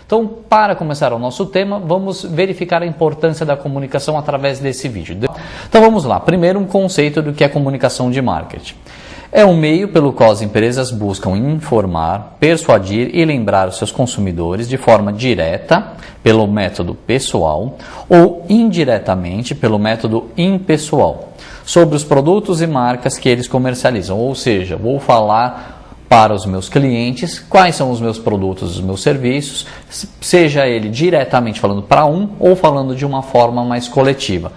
Então, para começar o nosso tema, vamos verificar a importância da comunicação através desse vídeo. Então vamos lá, primeiro um conceito do que é comunicação de marketing. É um meio pelo qual as empresas buscam informar, persuadir e lembrar os seus consumidores de forma direta, pelo método pessoal, ou indiretamente, pelo método impessoal, sobre os produtos e marcas que eles comercializam. Ou seja, vou falar para os meus clientes quais são os meus produtos, os meus serviços, seja ele diretamente falando para um ou falando de uma forma mais coletiva,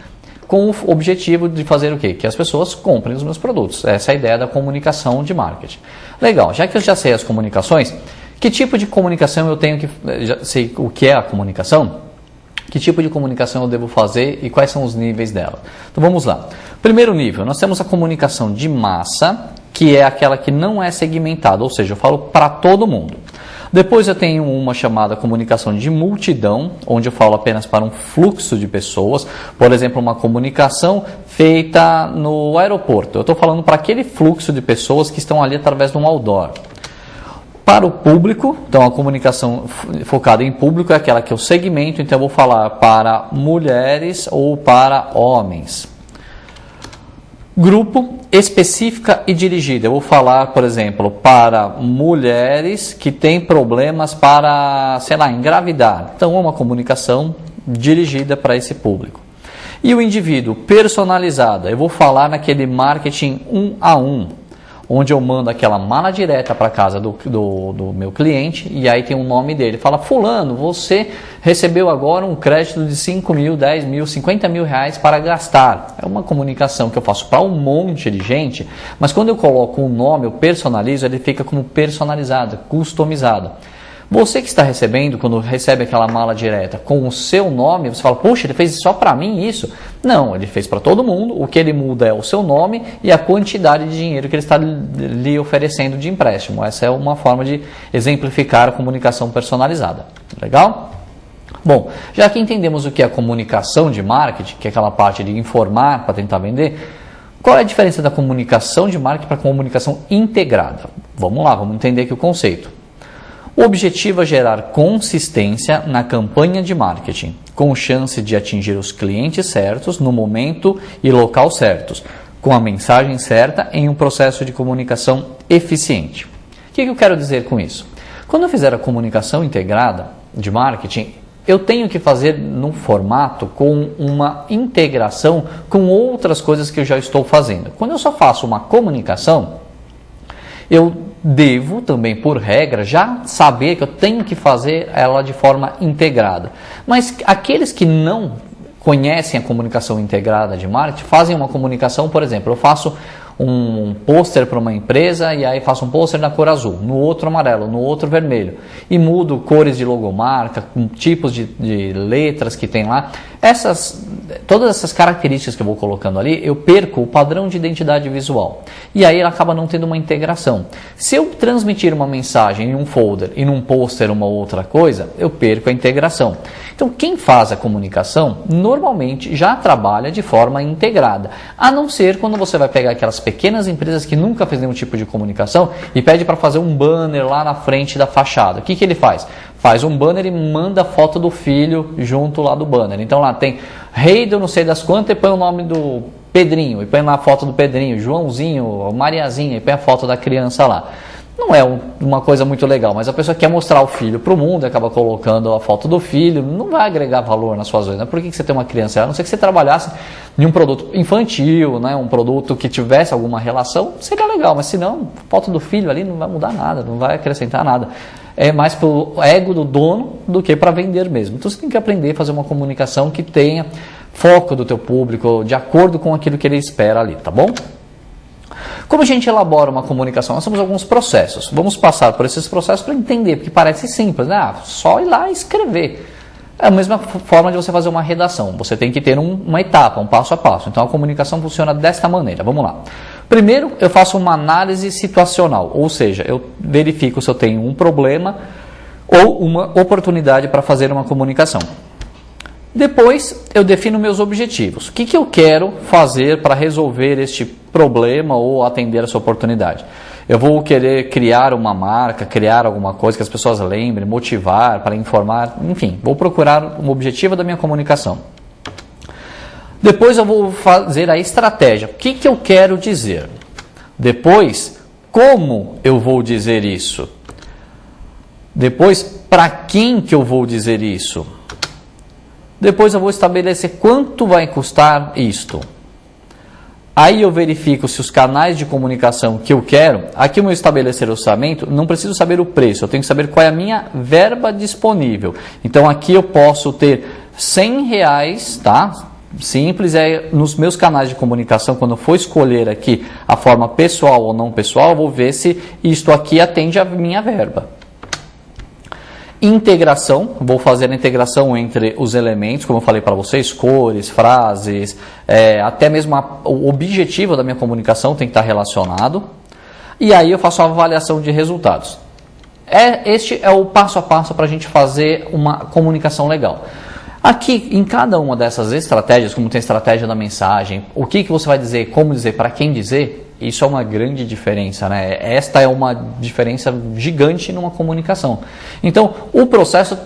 com o objetivo de fazer o quê? Que as pessoas comprem os meus produtos. Essa é a ideia da comunicação de marketing. Legal, já que eu já sei as comunicações, que tipo de comunicação eu tenho que... Já sei o que é a comunicação, que tipo de comunicação eu devo fazer e quais são os níveis dela. Então vamos lá. Primeiro nível, nós temos a comunicação de massa, que é aquela que não é segmentada, ou seja, eu falo para todo mundo. Depois eu tenho uma chamada comunicação de multidão, onde eu falo apenas para um fluxo de pessoas. Por exemplo, uma comunicação feita no aeroporto. Eu estou falando para aquele fluxo de pessoas que estão ali através de um outdoor. Para o público, então a comunicação focada em público é aquela que eu segmento, então eu vou falar para mulheres ou para homens. Grupo, específica e dirigida. Eu vou falar, por exemplo, para mulheres que têm problemas para, sei lá, engravidar. Então, é uma comunicação dirigida para esse público. E o indivíduo, personalizada. Eu vou falar naquele marketing 1 a 1, onde eu mando aquela mala direta para casa do meu cliente e aí tem o nome dele. Fala, fulano, você recebeu agora um crédito de 5 mil, 10 mil, 50 mil reais para gastar. É uma comunicação que eu faço para um monte de gente, mas quando eu coloco um nome, eu personalizo, ele fica como personalizado, customizado. Você que está recebendo, quando recebe aquela mala direta com o seu nome, você fala, poxa, ele fez só para mim isso? Não, ele fez para todo mundo, o que ele muda é o seu nome e a quantidade de dinheiro que ele está lhe oferecendo de empréstimo. Essa é uma forma de exemplificar a comunicação personalizada. Legal? Bom, já que entendemos o que é a comunicação de marketing, que é aquela parte de informar para tentar vender, qual é a diferença da comunicação de marketing para a comunicação integrada? Vamos lá, vamos entender aqui o conceito. O objetivo é gerar consistência na campanha de marketing, com chance de atingir os clientes certos no momento e local certos, com a mensagem certa em um processo de comunicação eficiente. O que eu quero dizer com isso? Quando eu fizer a comunicação integrada de marketing, eu tenho que fazer num formato com uma integração com outras coisas que eu já estou fazendo. Quando eu só faço uma comunicação, eu devo também, por regra, já saber que eu tenho que fazer ela de forma integrada. Mas aqueles que não conhecem a comunicação integrada de marketing, fazem uma comunicação, por exemplo, eu faço um pôster para uma empresa e aí faço um pôster na cor azul, no outro amarelo, no outro vermelho e mudo cores de logomarca, com tipos de letras que tem lá. Todas essas características que eu vou colocando ali, eu perco o padrão de identidade visual e aí ela acaba não tendo uma integração. Se eu transmitir uma mensagem em um folder e num pôster uma outra coisa, eu perco a integração. Então quem faz a comunicação normalmente já trabalha de forma integrada, a não ser quando você vai pegar aquelas pequenas empresas que nunca fez nenhum tipo de comunicação e pede para fazer um banner lá na frente da fachada. O que ele faz? Faz um banner e manda a foto do filho junto lá do banner. Então lá tem rei do não sei das quantas e põe o nome do Pedrinho, e põe lá a foto do Pedrinho, Joãozinho, Mariazinha, e põe a foto da criança lá. Não é uma coisa muito legal, mas a pessoa quer mostrar o filho para o mundo e acaba colocando a foto do filho, não vai agregar valor nas suas vendas. Por que você tem uma criança? A não ser que você trabalhasse em um produto infantil, né? Um produto que tivesse alguma relação, seria legal, mas se não, a foto do filho ali não vai mudar nada, não vai acrescentar nada. É mais para o ego do dono do que para vender mesmo. Então você tem que aprender a fazer uma comunicação que tenha foco do teu público, de acordo com aquilo que ele espera ali, tá bom? Como a gente elabora uma comunicação? Nós temos alguns processos. Vamos passar por esses processos para entender, porque parece simples, né? Só ir lá e escrever. É a mesma forma de você fazer uma redação. Você tem que ter uma etapa, um passo a passo. Então a comunicação funciona desta maneira. Vamos lá. Primeiro, eu faço uma análise situacional, ou seja, eu verifico se eu tenho um problema ou uma oportunidade para fazer uma comunicação. Depois, eu defino meus objetivos. O que eu quero fazer para resolver este problema ou atender essa oportunidade? Eu vou querer criar uma marca, criar alguma coisa que as pessoas lembrem, motivar, para informar, enfim, vou procurar um objetivo da minha comunicação. Depois eu vou fazer a estratégia. O que eu quero dizer? Depois, como eu vou dizer isso? Depois, para quem que eu vou dizer isso? Depois eu vou estabelecer quanto vai custar isto. Aí eu verifico se os canais de comunicação que eu quero, aqui eu estabelecer orçamento, não preciso saber o preço, eu tenho que saber qual é a minha verba disponível. Então aqui eu posso ter R$100, tá? Simples, nos meus canais de comunicação, quando eu for escolher aqui a forma pessoal ou não pessoal, eu vou ver se isto aqui atende a minha verba. Integração, vou fazer a integração entre os elementos, como eu falei para vocês, cores, frases, até mesmo o objetivo da minha comunicação tem que estar relacionado. E aí eu faço a avaliação de resultados. Este é o passo a passo para a gente fazer uma comunicação legal. Aqui, em cada uma dessas estratégias, como tem a estratégia da mensagem, o que você vai dizer, como dizer, para quem dizer, isso é uma grande diferença, né? Esta é uma diferença gigante numa comunicação. Então, o processo,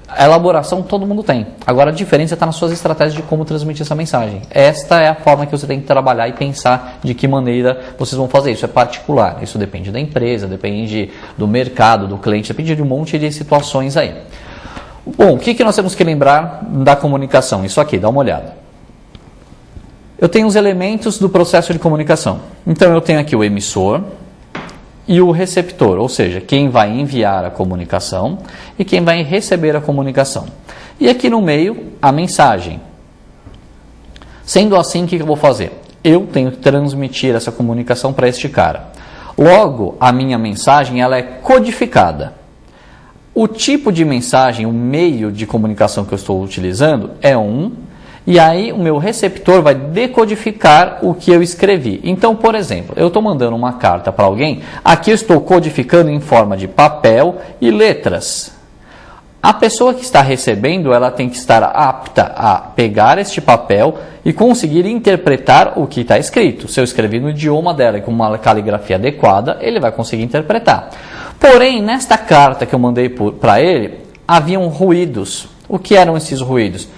a elaboração todo mundo tem. Agora, a diferença está nas suas estratégias de como transmitir essa mensagem. Esta é a forma que você tem que trabalhar e pensar de que maneira vocês vão fazer. Isso é particular, isso depende da empresa, depende do mercado, do cliente, depende de um monte de situações aí. Bom, o que nós temos que lembrar da comunicação? Isso aqui, dá uma olhada. Eu tenho os elementos do processo de comunicação. Então, eu tenho aqui o emissor e o receptor, ou seja, quem vai enviar a comunicação e quem vai receber a comunicação. E aqui no meio, a mensagem. Sendo assim, o que eu vou fazer? Eu tenho que transmitir essa comunicação para este cara. Logo, a minha mensagem ela é codificada. O tipo de mensagem, o meio de comunicação que eu estou utilizando é e aí o meu receptor vai decodificar o que eu escrevi. Então, por exemplo, eu estou mandando uma carta para alguém, aqui eu estou codificando em forma de papel e letras. A pessoa que está recebendo, ela tem que estar apta a pegar este papel e conseguir interpretar o que está escrito. Se eu escrevi no idioma dela e com uma caligrafia adequada, ele vai conseguir interpretar. Porém, nesta carta que eu mandei para ele, haviam ruídos. O que eram esses ruídos?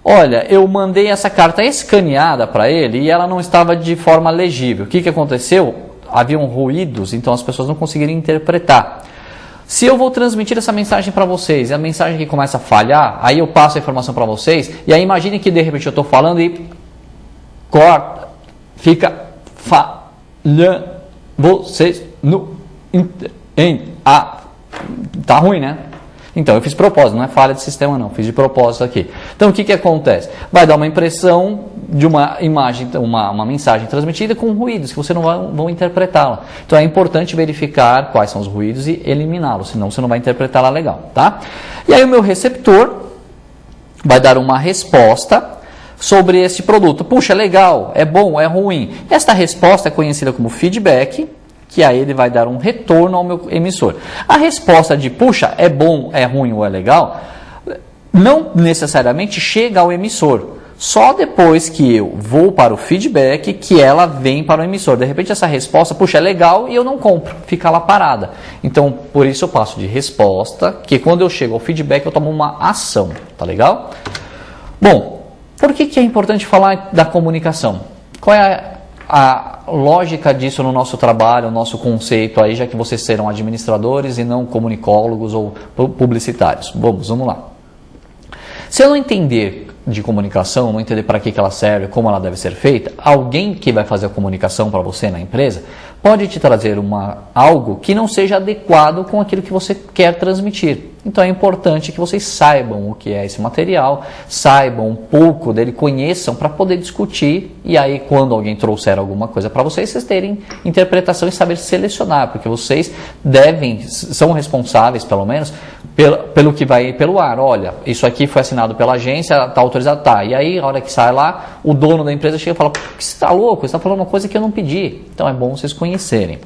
Olha, eu mandei essa carta escaneada para ele e ela não estava de forma legível. O que aconteceu? Haviam ruídos, então as pessoas não conseguiram interpretar. Se eu vou transmitir essa mensagem para vocês e a mensagem que começa a falhar, aí eu passo a informação para vocês e aí imagine que de repente eu estou falando e corta, fica falhando, vocês não entendem. Tá ruim, né? Então, eu fiz propósito, não é falha de sistema não, fiz de propósito aqui. Então, o que acontece? Vai dar uma impressão de uma imagem, uma mensagem transmitida com ruídos, que você não vai interpretá-la. Então, é importante verificar quais são os ruídos e eliminá-los, senão você não vai interpretá-la legal, tá? E aí, o meu receptor vai dar uma resposta sobre esse produto. Puxa, é legal, é bom, é ruim. Esta resposta é conhecida como feedback, que aí ele vai dar um retorno ao meu emissor. A resposta de, puxa, é bom, é ruim ou é legal, não necessariamente chega ao emissor. Só depois que eu vou para o feedback que ela vem para o emissor. De repente essa resposta, puxa, é legal e eu não compro, fica lá parada. Então, por isso eu passo de resposta, que quando eu chego ao feedback eu tomo uma ação, tá legal? Bom, por que é importante falar da comunicação? Qual é a lógica disso no nosso trabalho, o nosso conceito aí, já que vocês serão administradores e não comunicólogos ou publicitários? Vamos lá. Se eu não entender de comunicação, não entender para que ela serve, como ela deve ser feita, alguém que vai fazer a comunicação para você na empresa pode te trazer algo que não seja adequado com aquilo que você quer transmitir. Então é importante que vocês saibam o que é esse material, saibam um pouco dele, conheçam para poder discutir e aí quando alguém trouxer alguma coisa para vocês terem interpretação e saber selecionar, porque vocês são responsáveis pelo menos pelo que vai pelo ar. Olha, isso aqui foi assinado pela agência, está autorizado, tá. E aí, a hora que sai lá, o dono da empresa chega e fala, você está louco, você está falando uma coisa que eu não pedi. Então é bom vocês conhecerem.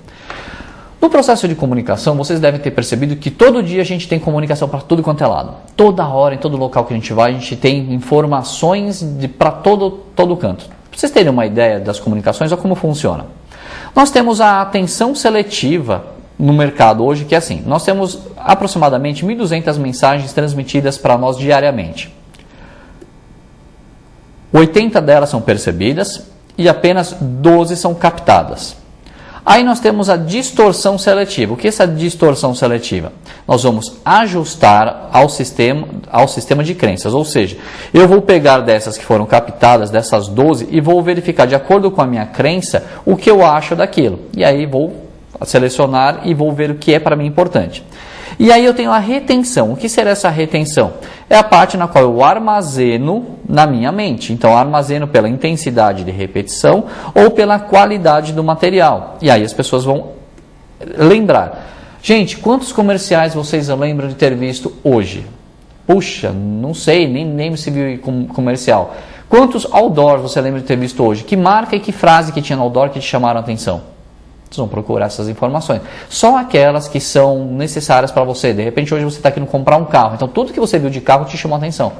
No processo de comunicação, vocês devem ter percebido que todo dia a gente tem comunicação para tudo quanto é lado. Toda hora, em todo local que a gente vai, a gente tem informações para todo canto. Para vocês terem uma ideia das comunicações, olha como funciona. Nós temos a atenção seletiva no mercado hoje, que é assim, nós temos aproximadamente 1.200 mensagens transmitidas para nós diariamente. 80 delas são percebidas e apenas 12 são captadas. Aí nós temos a distorção seletiva. O que é essa distorção seletiva? Nós vamos ajustar ao sistema de crenças, ou seja, eu vou pegar dessas que foram captadas, dessas 12, e vou verificar de acordo com a minha crença o que eu acho daquilo. E aí vou selecionar e vou ver o que é para mim importante. E aí eu tenho a retenção. O que será essa retenção? É a parte na qual eu armazeno na minha mente. Então, eu armazeno pela intensidade de repetição ou pela qualidade do material. E aí as pessoas vão lembrar. Gente, quantos comerciais vocês lembram de ter visto hoje? Puxa, não sei, nem se viu comercial. Quantos outdoors você lembra de ter visto hoje? Que marca e que frase que tinha no outdoor que te chamaram a atenção? Vocês vão procurar essas informações. Só aquelas que são necessárias para você. De repente, hoje você está querendo comprar um carro. Então, tudo que você viu de carro te chamou a atenção.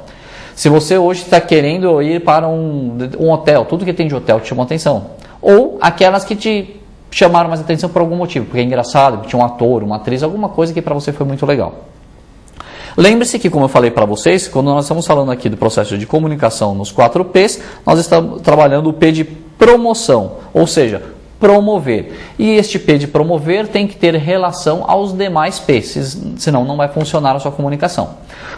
Se você hoje está querendo ir para um hotel, tudo que tem de hotel te chamou a atenção. Ou aquelas que te chamaram mais atenção por algum motivo. Porque é engraçado, porque tinha um ator, uma atriz, alguma coisa que para você foi muito legal. Lembre-se que, como eu falei para vocês, quando nós estamos falando aqui do processo de comunicação nos 4 Ps, nós estamos trabalhando o P de promoção. Ou seja, promover. E este P de promover tem que ter relação aos demais P's, senão não vai funcionar a sua comunicação.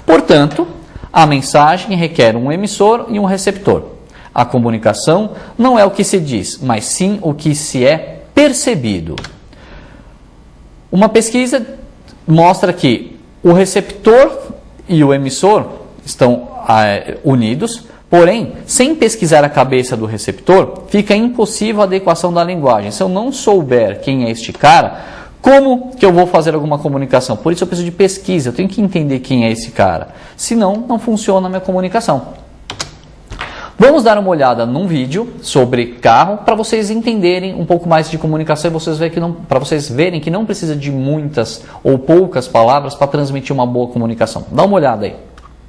Portanto, a mensagem requer um emissor e um receptor. A comunicação não é o que se diz, mas sim o que se é percebido. Uma pesquisa mostra que o receptor e o emissor estão unidos. Porém, sem pesquisar a cabeça do receptor, fica impossível a adequação da linguagem. Se eu não souber quem é este cara, como que eu vou fazer alguma comunicação? Por isso eu preciso de pesquisa, eu tenho que entender quem é esse cara. Senão, não funciona a minha comunicação. Vamos dar uma olhada num vídeo sobre carro para vocês entenderem um pouco mais de comunicação e para vocês verem que não precisa de muitas ou poucas palavras para transmitir uma boa comunicação. Dá uma olhada aí.